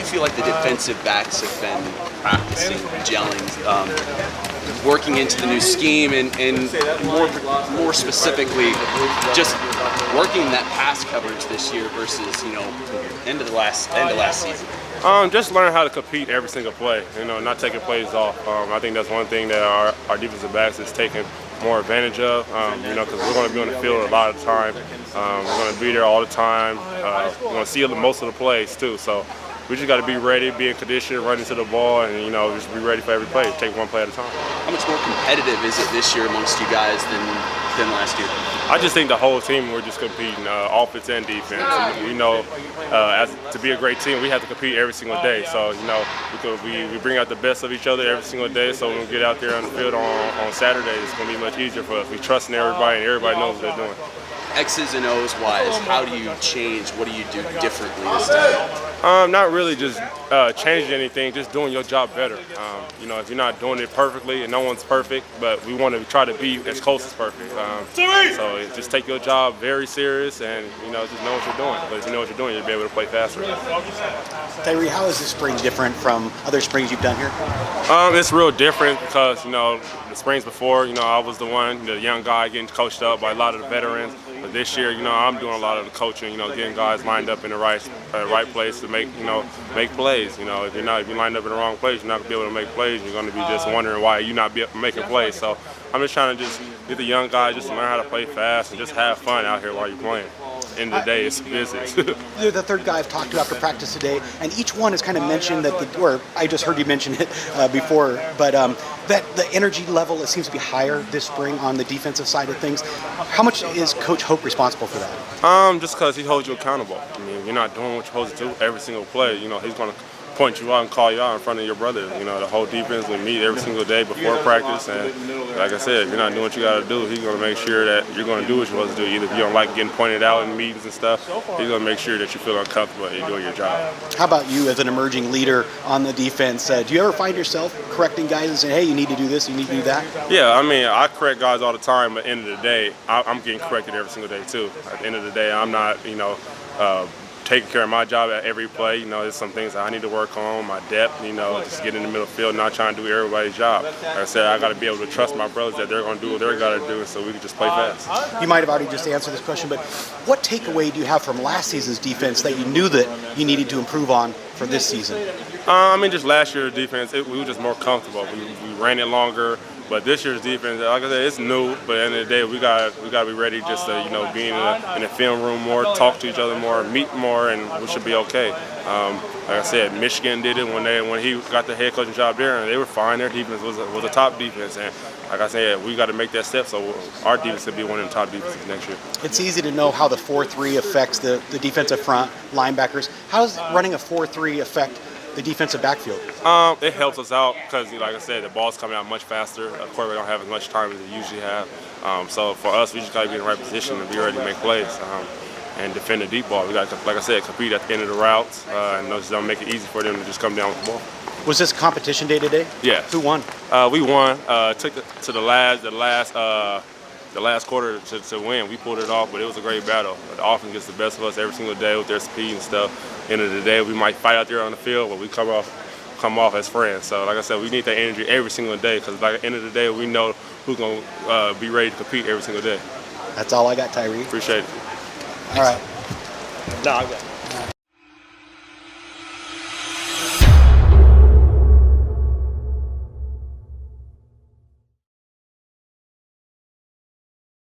feel like the defensive backs have been practicing, gelling, working into the new scheme, and more specifically, just working that pass coverage this year versus end of last season? Just learn how to compete every single play. Not taking plays off. I think that's one thing that our defensive backs is taking more advantage of. Because we're going to be on the field a lot of the time. We're going to be there all the time. We're going to see most of the plays too. So we just got to be ready, be in condition, run into the ball, and just be ready for every play. Take one play at a time. How much more competitive is it this year amongst you guys than last year? I just think the whole team, we're just competing, offense and defense. As to be a great team, we have to compete every single day. So we bring out the best of each other every single day. So when we get out there on the field on Saturday, it's going to be much easier for us. We trust in everybody, and everybody knows what they're doing. X's and O's wise, how do you change? What do you do differently this time? Not really just changing anything, just doing your job better. If you're not doing it perfectly, and no one's perfect, but we want to try to be as close as perfect. So just take your job very serious, and just know what you're doing. But if you know what you're doing, you'll be able to play faster. Tyree, how is this spring different from other springs you've done here? It's real different because the springs before, I was the young guy getting coached up by a lot of the veterans. But this year, I'm doing a lot of the coaching, getting guys lined up in the right place to make plays. If you lined up in the wrong place, you're not gonna be able to make plays. You're gonna be just wondering why you're not making plays. So I'm just trying to get the young guys just to learn how to play fast and just have fun out here while you're playing. End of the day, it's business. You're the third guy I've talked to after practice today, and each one has kind of mentioned or I just heard you mention it before, but that the energy level, it seems to be higher this spring on the defensive side of things. How much is Coach Hope responsible for that? Just because he holds you accountable. I mean, if you're not doing what you're supposed to do every single play, he's going to point you out and call you out in front of your brother. The whole defense, we meet every single day before practice, and like I said, if you're not doing what you got to do, he's going to make sure that you're going to do what you're supposed to do. Either if you don't like getting pointed out in meetings and stuff, he's going to make sure that you feel uncomfortable and you're doing your job. How about you as an emerging leader on the defense? Do you ever find yourself correcting guys and saying, hey, you need to do this, you need to do that? Yeah, I correct guys all the time, but at the end of the day, I'm getting corrected every single day too. At the end of the day, I'm not, taking care of my job at every play. There's some things that I need to work on, my depth, just get in the middle of the field, not trying to do everybody's job. Like I said, I got to be able to trust my brothers that they're going to do what they're got to do so we can just play fast. You might have already just answered this question, but what takeaway do you have from last season's defense that you knew that you needed to improve on for this season? Just last year's defense, we were just more comfortable. We ran it longer. But this year's defense, like I said, it's new. But at the end of the day, we got to be ready just to be in the film room more, talk to each other more, meet more, and we should be okay. Like I said, Michigan did it when he got the head coaching job there, and they were fine. Their defense was a top defense, and like I said, we got to make that step so our defense can be one of the top defenses next year. It's easy to know how the 4-3 affects the defensive front linebackers. How does running a 4-3 affect the defensive backfield? It helps us out because, like I said, the ball's coming out much faster. Of course, we don't have as much time as we usually have. So for us, we just got to be in the right position and be ready to make plays and defend the deep ball. We got to, like I said, compete at the end of the routes and just don't make it easy for them to just come down with the ball. Was this competition day today? Yes. Who won? We won. Took it to the last quarter to win. We pulled it off, but it was a great battle. The offense gets the best of us every single day with their speed and stuff. End of the day, we might fight out there on the field, but we come off as friends. So like I said, we need that energy every single day because at the end of the day, we know who's going to be ready to compete every single day. That's all I got, Tyree. Appreciate it. All right. No, I got it.